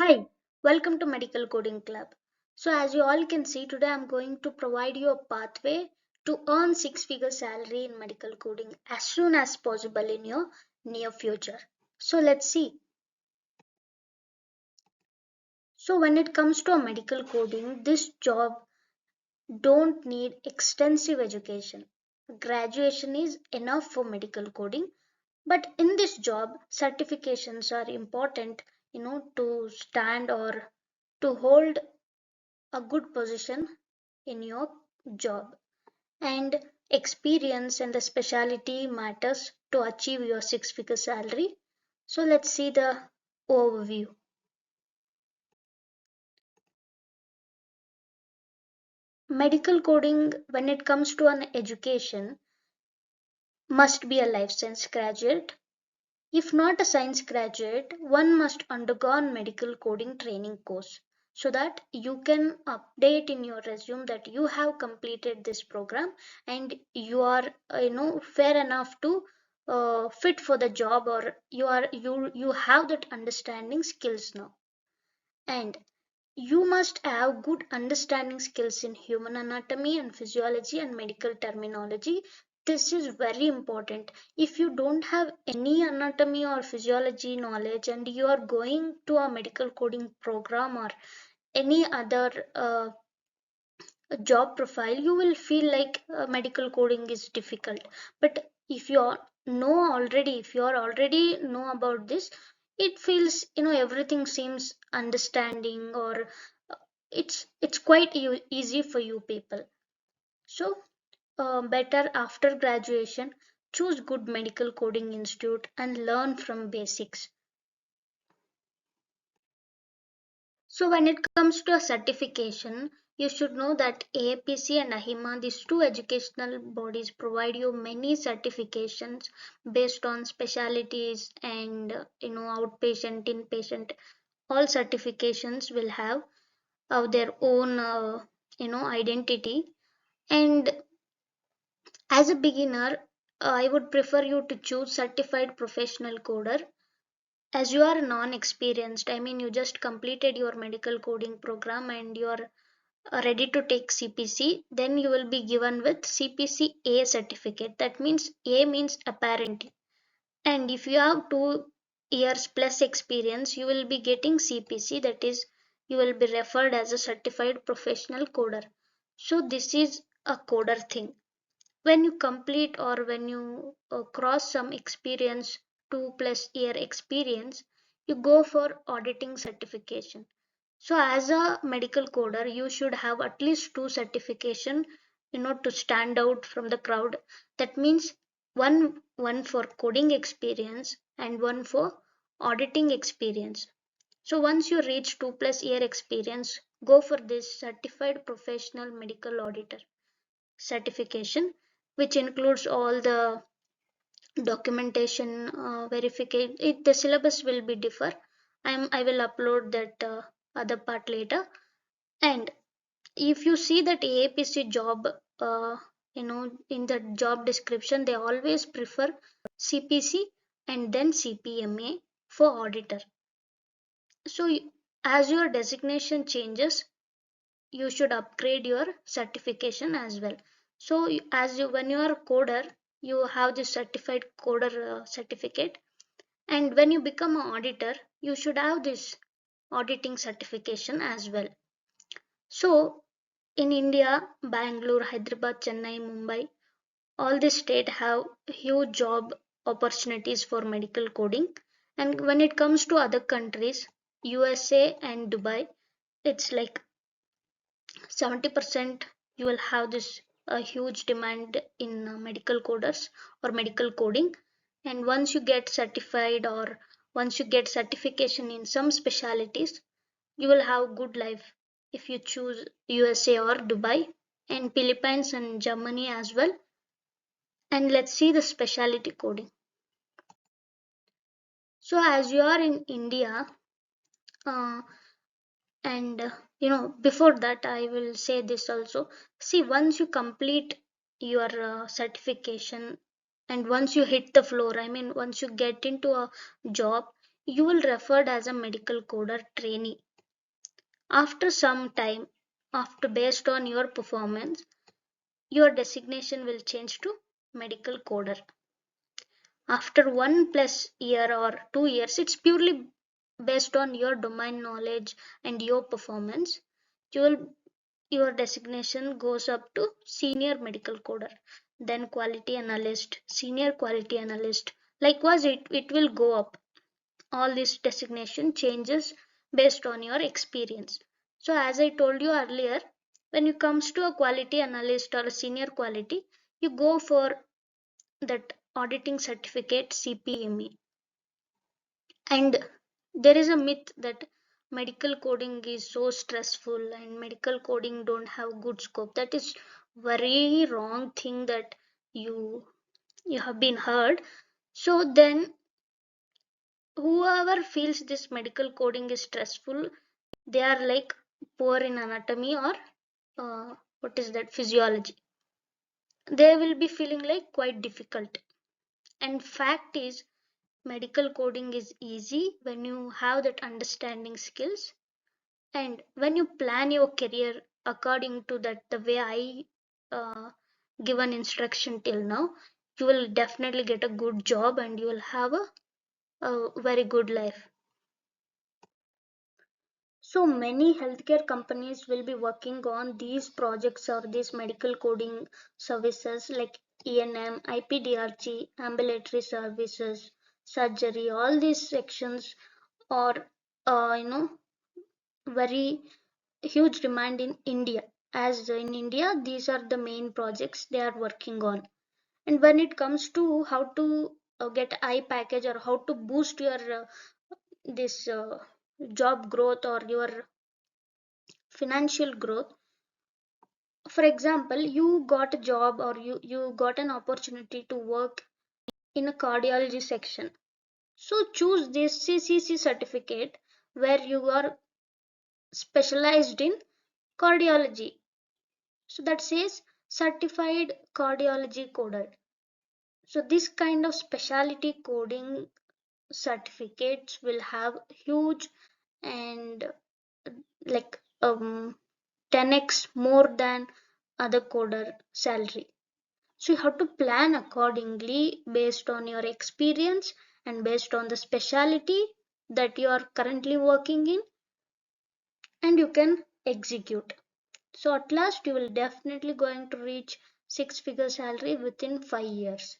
Hi, welcome to Medical Coding Club. So, as you all can see, today I'm going to provide you a pathway to earn six-figure salary in medical coding as soon as possible in your near future. So, let's see. So, when it comes to a medical coding, this job don't need extensive education. Graduation is enough for medical coding, but in this job, certifications are important, to stand or to hold a good position in your job, and experience and the specialty matters to achieve your six-figure salary. So let's see the overview. Medical coding, when it comes to an education, must be a life science graduate. If not a science graduate, one must undergo a medical coding training course so that you can update in your resume that you have completed this program and you are fair enough to fit for the job, or you have that understanding skills now. And you must have good understanding skills in human anatomy and physiology and medical terminology. This is very important. If you don't have any anatomy or physiology knowledge and you are going to a medical coding program or any other job profile, you will feel like medical coding is difficult. But if you are already know about this, it feels everything seems understanding, or it's quite easy for you people. So better after graduation, choose good medical coding institute and learn from basics. So when it comes to a certification, you should know that AAPC and AHIMA, these two educational bodies, provide you many certifications based on specialties and outpatient, inpatient. All certifications will have their own identity. And as a beginner, I would prefer you to choose certified professional coder. As you are non-experienced, I mean, you just completed your medical coding program and you are ready to take CPC, then you will be given with CPC A certificate. That means A means apparent. And if you have 2 years plus experience, you will be getting CPC, that is, you will be referred as a certified professional coder. So, this is a coder thing. When you complete or when you cross some experience, 2+ year experience, you go for auditing certification. So as a medical coder, you should have at least two certification, to stand out from the crowd. That means one for coding experience and one for auditing experience. So once you reach 2+ year experience, go for this certified professional medical auditor certification, which includes all the documentation verification. The syllabus will be differ. I will upload that other part later. And if you see that AAPC job, in the job description, they always prefer CPC and then CPMA for auditor. So as your designation changes, you should upgrade your certification as well. So when you are a coder, you have this certified coder certificate, and when you become an auditor, you should have this auditing certification as well. So in India, Bangalore, Hyderabad, Chennai, Mumbai, all these states have huge job opportunities for medical coding. And when it comes to other countries, USA and Dubai, it's like 70% you will have this huge demand in medical coders or medical coding. And once you get certified or once you get certification in some specialities, you will have good life if you choose USA or Dubai and Philippines and Germany as well. And let's see the specialty coding. So as you are in India, uh, and before that I will say this also. See, once you complete your certification and once you hit the floor, I mean once you get into a job, you will referred as a medical coder trainee. After some time, after based on your performance, your designation will change to medical coder. After 1+ year or 2 years, it's purely based on your domain knowledge and your performance. Your designation goes up to senior medical coder, then quality analyst, senior quality analyst. Likewise, it will go up. All this designation changes based on your experience. So as I told you earlier, when it comes to a quality analyst or a senior quality, you go for that auditing certificate CPME. And there is a myth that medical coding is so stressful and medical coding don't have good scope. That is very wrong thing that you have been heard. So then whoever feels this medical coding is stressful, they are like poor in anatomy or what is that, physiology. They will be feeling like quite difficult. And fact is, medical coding is easy when you have that understanding skills, and when you plan your career according to that, the way I given instruction till now, you will definitely get a good job and you will have a very good life. So many healthcare companies will be working on these projects or these medical coding services like ENM, IPDRG, ambulatory services, surgery. All these sections are, very huge demand in India. As in India, these are the main projects they are working on. And when it comes to how to get I package or how to boost your this job growth or your financial growth, for example, you got a job or you got an opportunity to work in a cardiology section. So choose this CCC certificate where you are specialized in cardiology. So that says certified cardiology coder. So this kind of specialty coding certificates will have huge and like 10x more than other coder salary. So you have to plan accordingly based on your experience and based on the specialty that you are currently working in, and you can execute. So at last you will definitely going to reach 6-figure salary within 5 years.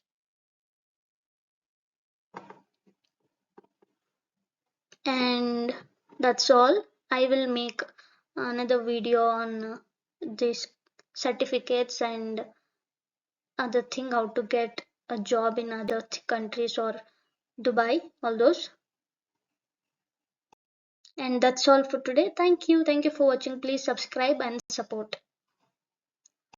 And that's all. I will make another video on these certificates and other thing, how to get a job in other countries or Dubai, all those. And that's all for today. Thank you for watching. Please subscribe and support.